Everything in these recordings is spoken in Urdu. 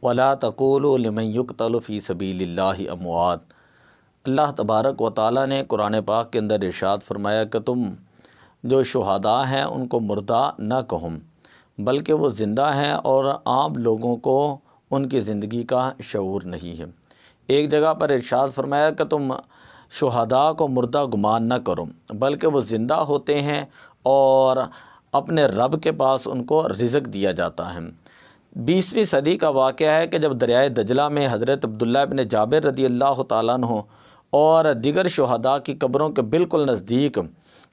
ولا تقولوا لمن يقتل فی سبیل اللہ اموات۔ اللہ تبارک و تعالیٰ نے قرآن پاک کے اندر ارشاد فرمایا کہ تم جو شہداء ہیں ان کو مردہ نہ کہو، بلکہ وہ زندہ ہیں اور عام لوگوں کو ان کی زندگی کا شعور نہیں ہے۔ ایک جگہ پر ارشاد فرمایا کہ تم شہداء کو مردہ گمان نہ کرو، بلکہ وہ زندہ ہوتے ہیں اور اپنے رب کے پاس ان کو رزق دیا جاتا ہے۔ 20ویں صدی کا واقعہ ہے کہ جب دریائے دجلہ میں حضرت عبداللہ بن جابر رضی اللہ تعالیٰ عنہ اور دیگر شہداء کی قبروں کے بالکل نزدیک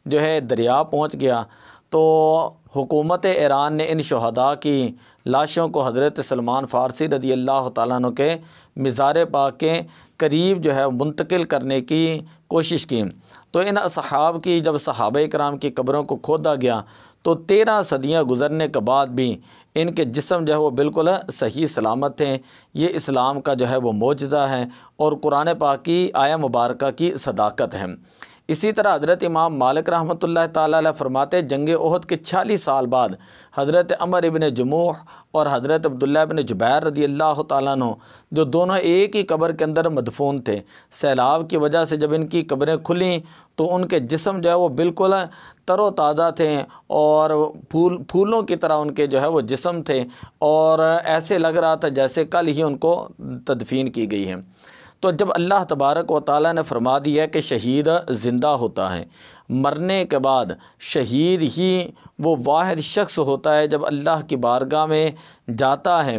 جو ہے دریا پہنچ گیا، تو حکومت ایران نے ان شہداء کی لاشوں کو حضرت سلمان فارسی رضی اللہ تعالیٰ عنہ کے مزار پاک کے قریب جو ہے منتقل کرنے کی کوشش کی۔ تو ان اصحاب کی جب صحابہ کرام کی قبروں کو کھودا گیا تو 13 صدیاں گزرنے کے بعد بھی ان کے جسم جو ہے وہ بالکل صحیح سلامت ہیں۔ یہ اسلام کا جو ہے وہ معجزہ ہے اور قرآن پاک کی آیہ مبارکہ کی صداقت ہے۔ اسی طرح حضرت امام مالک رحمۃ اللہ تعالیٰ علیہ فرماتے جنگ احد کے 46 سال بعد حضرت عمر ابن جموح اور حضرت عبداللہ ابن جبیر رضی اللہ تعالیٰ عنہ جو دونوں ایک ہی قبر کے اندر مدفون تھے، سیلاب کی وجہ سے جب ان کی قبریں کھلیں تو ان کے جسم جو ہے وہ بالکل تر و تازہ تھے اور پھولوں کی طرح ان کے جو ہے وہ جسم تھے اور ایسے لگ رہا تھا جیسے کل ہی ان کو تدفین کی گئی ہے۔ تو جب اللہ تبارک و تعالیٰ نے فرما دیا ہے کہ شہید زندہ ہوتا ہے، مرنے کے بعد شہید ہی وہ واحد شخص ہوتا ہے جب اللہ کی بارگاہ میں جاتا ہے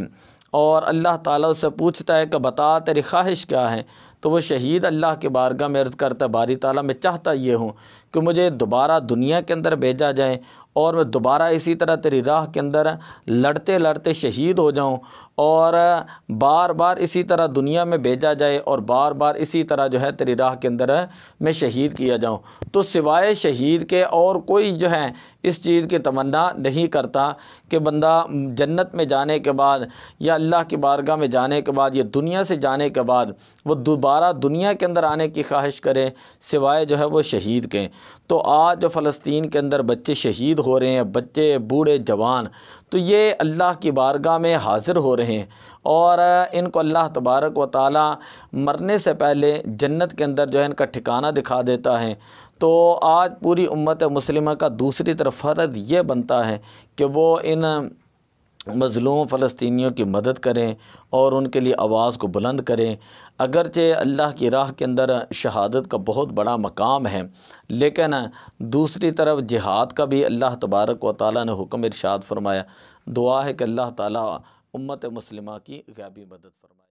اور اللہ تعالیٰ اس سے پوچھتا ہے کہ بتا تیری خواہش کیا ہے، تو وہ شہید اللہ کی بارگاہ میں عرض کرتا ہے باری تعالیٰ میں چاہتا یہ ہوں کہ مجھے دوبارہ دنیا کے اندر بھیجا جائے اور میں دوبارہ اسی طرح تیری راہ کے اندر لڑتے لڑتے شہید ہو جاؤں اور بار بار اسی طرح دنیا میں بھیجا جائے اور بار بار اسی طرح جو ہے تیری راہ کے اندر میں شہید کیا جاؤں۔ تو سوائے شہید کے اور کوئی جو ہے اس چیز کی تمنا نہیں کرتا کہ بندہ جنت میں جانے کے بعد یا اللہ کی بارگاہ میں جانے کے بعد یا دنیا سے جانے کے بعد وہ دوبارہ دنیا کے اندر آنے کی خواہش کرے سوائے جو ہے وہ شہید کے۔ تو آج جو فلسطین کے اندر بچے شہید ہو رہے ہیں، بچے بوڑھے جوان، تو یہ اللہ کی بارگاہ میں حاضر ہو رہے ہیں اور ان کو اللہ تبارک و تعالیٰ مرنے سے پہلے جنت کے اندر جو ہے ان کا ٹھکانہ دکھا دیتا ہے۔ تو آج پوری امت مسلمہ کا دوسری طرف فرض یہ بنتا ہے کہ وہ ان مظلوم فلسطینیوں کی مدد کریں اور ان کے لیے آواز کو بلند کریں۔ اگرچہ اللہ کی راہ کے اندر شہادت کا بہت بڑا مقام ہے، لیکن دوسری طرف جہاد کا بھی اللہ تبارک و تعالیٰ نے حکم ارشاد فرمایا۔ دعا ہے کہ اللہ تعالیٰ امت مسلمہ کی غیبی مدد فرمائے۔